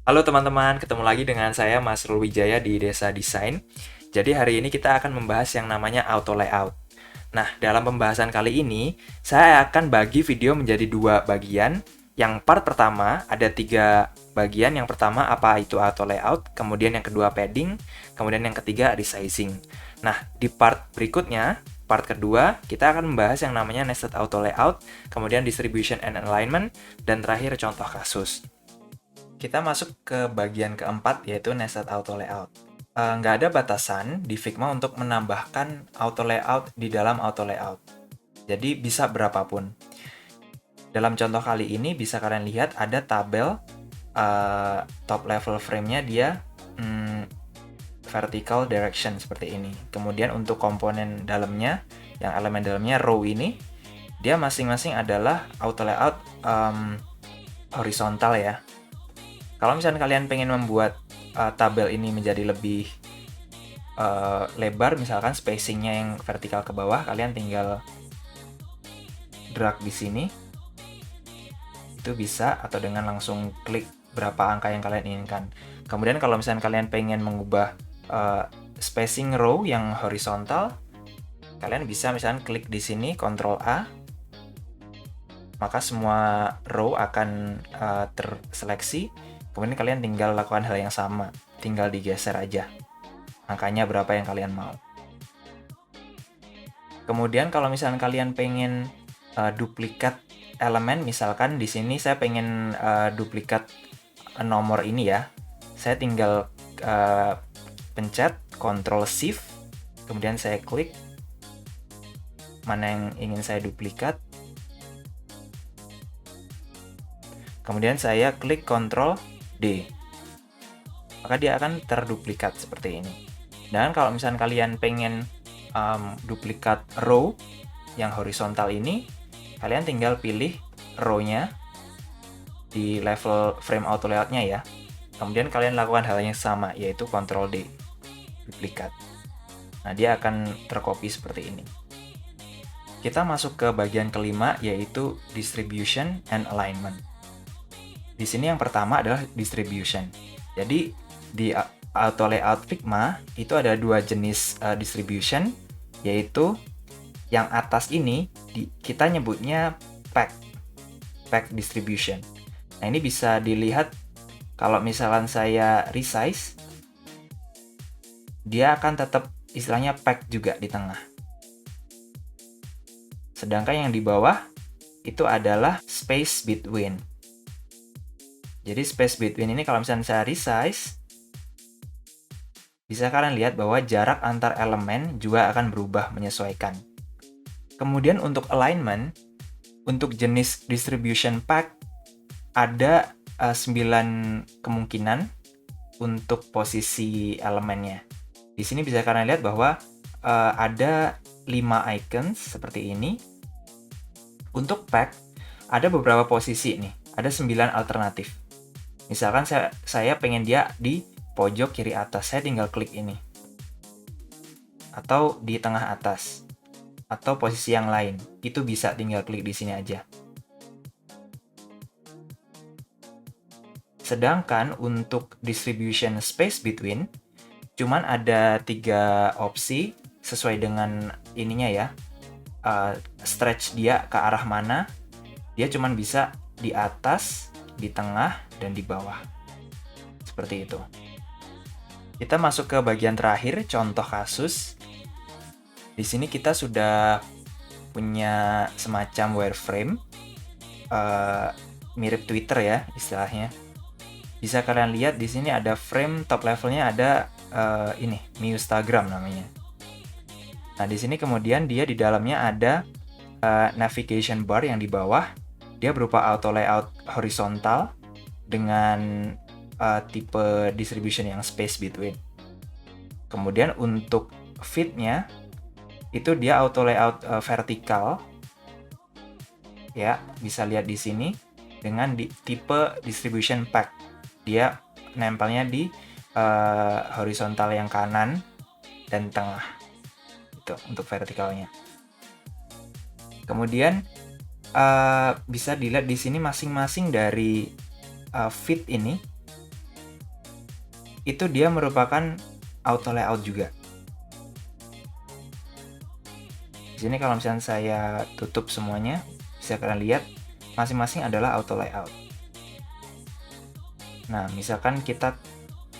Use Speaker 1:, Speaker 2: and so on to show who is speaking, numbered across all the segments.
Speaker 1: Halo teman-teman, ketemu lagi dengan saya Mas Rul Wijaya di Desa Desain. Jadi hari ini kita akan membahas yang namanya auto layout. Nah, dalam pembahasan kali ini, saya akan bagi video menjadi dua bagian. Yang part pertama ada tiga bagian. Yang pertama apa itu auto layout, kemudian yang kedua padding, kemudian yang ketiga resizing. Nah, di part berikutnya, part kedua, kita akan membahas yang namanya nested auto layout, kemudian distribution and alignment, dan terakhir contoh kasus. Kita masuk ke bagian keempat, yaitu nested auto layout. Nggak ada batasan di Figma untuk menambahkan auto layout di dalam auto layout. Jadi bisa berapapun. Dalam contoh kali ini bisa kalian lihat ada tabel top level frame-nya dia vertical direction seperti ini. Kemudian untuk komponen dalamnya, yang elemen dalamnya row ini, dia masing-masing adalah auto layout horizontal ya. Kalau misalnya kalian pengen membuat tabel ini menjadi lebih lebar, misalkan spacingnya yang vertikal ke bawah, kalian tinggal drag di sini. Itu bisa, atau dengan langsung klik berapa angka yang kalian inginkan. Kemudian kalau misalnya kalian pengen mengubah spacing row yang horizontal, kalian bisa misalnya klik di sini, Ctrl A, maka semua row akan terseleksi. Kemudian kalian tinggal lakukan hal yang sama, tinggal digeser aja angkanya berapa yang kalian mau. Kemudian kalau misalnya kalian pengen duplikat elemen, misalkan di sini saya pengen duplikat nomor ini ya, saya tinggal pencet Ctrl Shift, kemudian saya klik mana yang ingin saya duplikat, kemudian saya klik Ctrl D, maka dia akan terduplikat seperti ini. Dan kalau misalnya kalian pengen duplikat row yang horizontal ini, kalian tinggal pilih row-nya di level frame auto layout-nya ya. Kemudian kalian lakukan hal yang sama, yaitu Ctrl D, duplikat. Nah, dia akan tercopy seperti ini. Kita masuk ke bagian kelima, yaitu distribution and alignment. Di sini yang pertama adalah distribution. Jadi di auto layout Figma itu ada dua jenis distribution, yaitu yang atas ini kita nyebutnya pack distribution. Nah, ini bisa dilihat kalau misalkan saya resize, dia akan tetap istilahnya pack juga di tengah. Sedangkan yang di bawah itu adalah space between. Jadi space between ini kalau misalnya saya resize, bisa kalian lihat bahwa jarak antar elemen juga akan berubah menyesuaikan. Kemudian untuk alignment, untuk jenis distribution pack, ada 9 kemungkinan untuk posisi elemennya. Di sini bisa kalian lihat bahwa ada 5 icons seperti ini. Untuk pack, ada beberapa posisi nih, ada 9 alternatif. Misalkan saya pengen dia di pojok kiri atas, saya tinggal klik ini. Atau di tengah atas. Atau posisi yang lain, itu bisa tinggal klik di sini aja. Sedangkan untuk distribution space between, cuman ada 3 opsi sesuai dengan ininya ya. Stretch dia ke arah mana, dia cuman bisa di atas, di tengah, dan di bawah. Seperti itu. Kita masuk ke bagian terakhir, contoh kasus. Di sini kita sudah punya semacam wireframe, mirip Twitter ya istilahnya. Bisa kalian lihat di sini ada frame top levelnya, ada ini Instagram namanya. Nah, di sini kemudian dia di dalamnya ada navigation bar yang di bawah. Dia berupa auto layout horizontal dengan tipe distribution yang space between. Kemudian untuk feed-nya itu dia auto layout vertikal. Ya, bisa lihat di sini dengan tipe distribution pack. Dia nempelnya di horizontal yang kanan dan tengah. Itu untuk vertikalnya. Kemudian bisa dilihat di sini masing-masing dari feed ini itu dia merupakan auto layout juga. Di sini kalau misalnya saya tutup semuanya, bisa kalian lihat masing-masing adalah auto layout. Nah, misalkan kita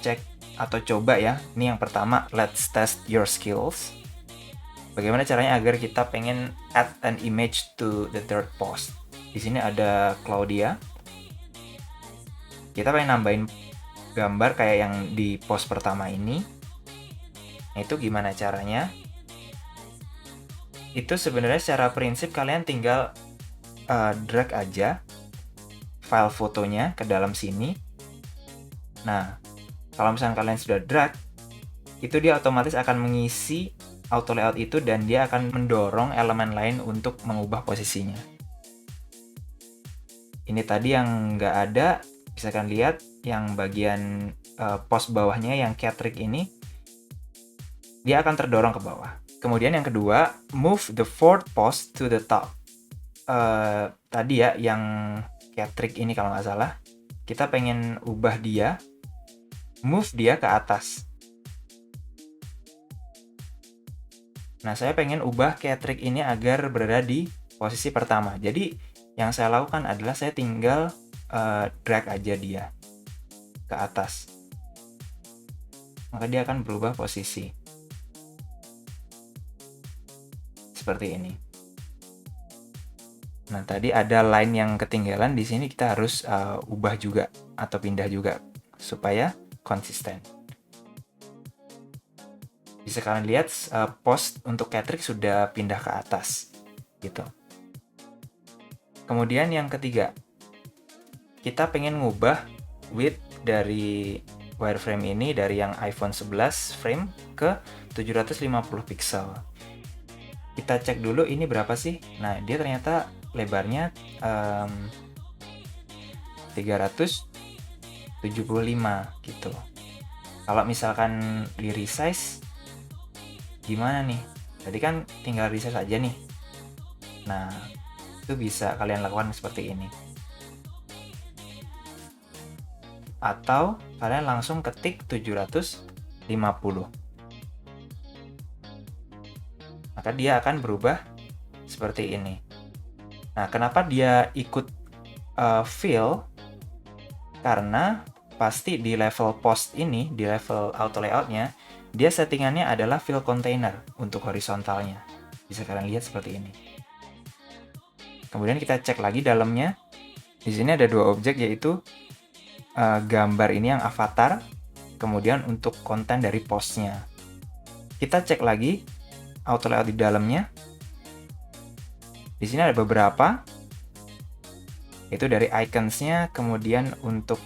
Speaker 1: cek atau coba ya. Ini yang pertama, let's test your skills. Bagaimana caranya agar kita pengen add an image to the third post. Di sini ada Claudia. Kita pengen nambahin gambar kayak yang di post pertama ini. Nah, itu gimana caranya? Itu sebenarnya secara prinsip kalian tinggal drag aja file fotonya ke dalam sini. Nah, kalau misalnya kalian sudah drag, itu dia otomatis akan mengisi auto layout itu dan dia akan mendorong elemen lain untuk mengubah posisinya. Ini tadi yang nggak ada, bisa kalian lihat yang bagian post bawahnya yang Catrick ini, dia akan terdorong ke bawah. Kemudian yang kedua, move the fourth post to the top. Tadi ya, yang Catrick ini kalau nggak salah, kita pengen ubah dia, move dia ke atas. Nah, saya pengen ubah Catrick ini agar berada di posisi pertama. Jadi, yang saya lakukan adalah saya tinggal drag aja dia ke atas. Maka dia akan berubah posisi. Seperti ini. Nah, tadi ada line yang ketinggalan, di sini kita harus ubah juga atau pindah juga supaya konsisten. Bisa kalian lihat post untuk Catrick sudah pindah ke atas gitu. Kemudian yang ketiga, kita pengen ngubah width dari wireframe ini dari yang iPhone 11 frame ke 750 pixel. Kita cek dulu ini berapa sih. Nah, dia ternyata lebarnya 375 gitu. Kalau misalkan di resize gimana nih? Tadi kan tinggal resize aja nih. Nah, itu bisa kalian lakukan seperti ini. Atau kalian langsung ketik 750. Maka dia akan berubah seperti ini. Nah, kenapa dia ikut fill? Karena pasti di level post ini, di level auto layoutnya, dia settingannya adalah fill container untuk horizontalnya. Bisa kalian lihat seperti ini. Kemudian kita cek lagi dalamnya. Di sini ada dua objek, yaitu gambar ini yang avatar, kemudian untuk konten dari postnya. Kita cek lagi auto layout di dalamnya. Di sini ada beberapa, itu dari icons-nya, kemudian untuk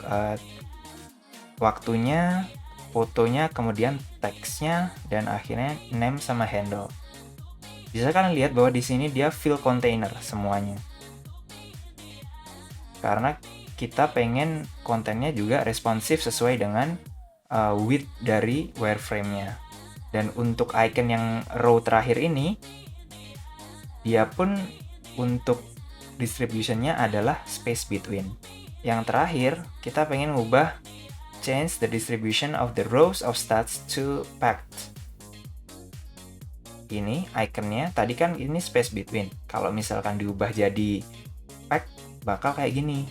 Speaker 1: waktunya, fotonya, kemudian teksnya, dan akhirnya name sama handle. Bisa kalian lihat bahwa di sini dia fill container semuanya. Karena kita pengen kontennya juga responsif sesuai dengan width dari wireframe-nya. Dan untuk icon yang row terakhir ini, dia pun untuk distribution-nya adalah space between. Yang terakhir, kita pengen ngubah change the distribution of the rows of stats to packed. Ini iconnya, tadi kan ini space between. Kalau misalkan diubah jadi packed, bakal kayak gini.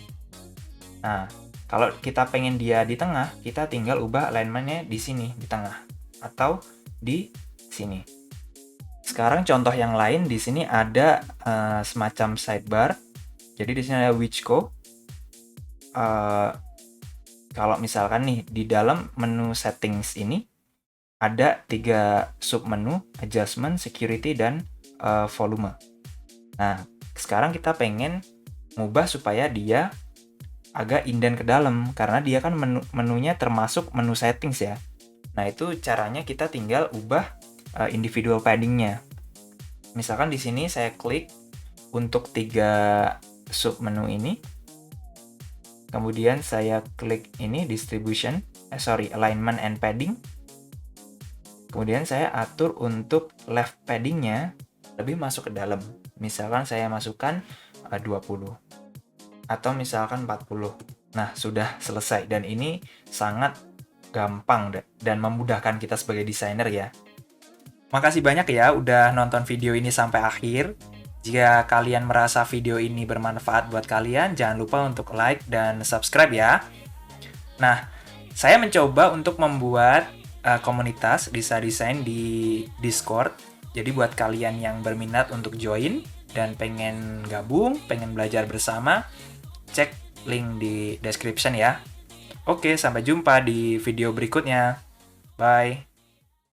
Speaker 1: Nah, kalau kita pengen dia di tengah, kita tinggal ubah alignment-nya di sini, di tengah. Atau di sini. Sekarang contoh yang lain, di sini ada semacam sidebar. Jadi di sini ada Wichco. Kalau misalkan nih di dalam menu settings ini ada 3 sub menu, adjustment, security, dan volume. Nah, sekarang kita pengen ngubah supaya dia agak indent ke dalam karena dia kan menunya termasuk menu settings ya. Nah, itu caranya kita tinggal ubah individual padding-nya. Misalkan di sini saya klik untuk 3 sub menu ini. Kemudian saya klik ini distribution, alignment and padding. Kemudian saya atur untuk left padding-nya lebih masuk ke dalam. Misalkan saya masukkan 20 atau misalkan 40. Nah, sudah selesai dan ini sangat gampang dan memudahkan kita sebagai desainer ya. Makasih banyak ya udah nonton video ini sampai akhir. Jika kalian merasa video ini bermanfaat buat kalian, jangan lupa untuk like dan subscribe ya. Nah, saya mencoba untuk membuat komunitas desain di Discord. Jadi buat kalian yang berminat untuk join dan pengen gabung, pengen belajar bersama, cek link di description ya. Oke, sampai jumpa di video berikutnya. Bye.